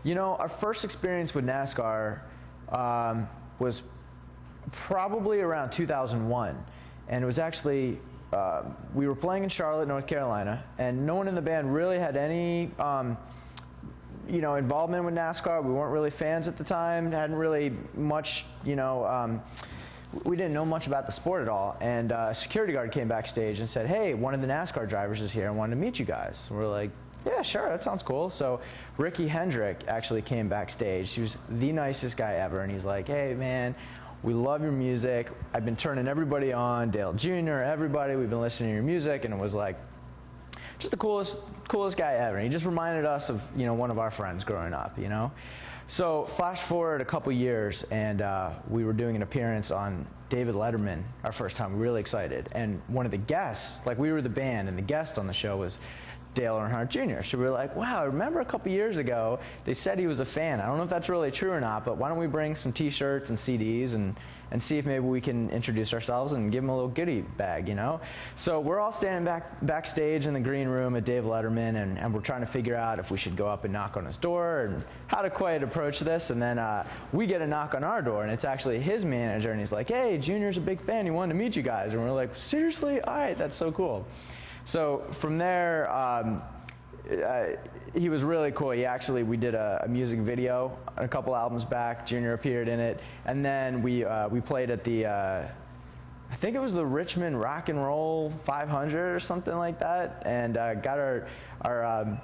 You know, our first experience with NASCAR was probably around 2001, and it was actually we were playing in Charlotte, North Carolina, and no one in the band really had any you know, involvement with NASCAR. We weren't really fans at the time, hadn't really much, you know, we didn't know much about the sport at all. And a security guard came backstage and said, hey, one of the NASCAR drivers is here and wanted to meet you guys. And we're like, yeah, sure, that sounds cool. So Ricky Hendrick actually came backstage. He was the nicest guy ever, and he's like, hey, man, we love your music. I've been turning everybody on, Dale Jr., everybody, we've been listening to your music, and it was like, just the coolest guy ever. And he just reminded us of, you know, one of our friends growing up, you know. So flash forward a couple years, and we were doing an appearance on David Letterman our first time. We were really excited. And one of the guests, like we were the band, and the guest on the show was Dale Earnhardt Jr. So we were like, wow, I remember a couple years ago they said he was a fan. I don't know if that's really true or not, but why don't we bring some t-shirts and CDs and see if maybe we can introduce ourselves and give him a little goodie bag, you know? So we're all standing backstage in the green room at Dave Letterman, and we're trying to figure out if we should go up and knock on his door and how to quite approach this. And then we get a knock on our door, and it's actually his manager, and he's like, hey, Junior's a big fan, he wanted to meet you guys. And we're like, seriously? All right, that's so cool. So from there, he was really cool. We did a music video a couple albums back. Junior appeared in it, and then we played at the I think it was the Richmond Rock and Roll 500 or something like that, and got our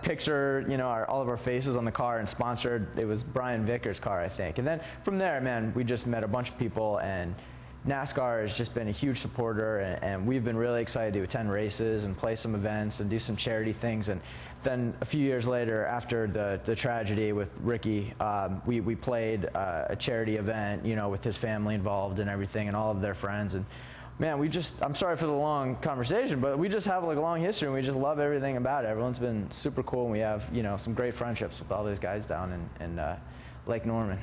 picture, you know, all of our faces on the car, and sponsored. It was Brian Vickers' car, I think. And then from there, man, we just met a bunch of people, and NASCAR has just been a huge supporter, and we've been really excited to attend races and play some events and do some charity things. And then a few years later, after the tragedy with Ricky, we played a charity event, you know, with his family involved and everything, and all of their friends. And man, I'm sorry for the long conversation, but we just have like a long history, and we just love everything about it. Everyone's been super cool, and we have, you know, some great friendships with all those guys down in Lake Norman.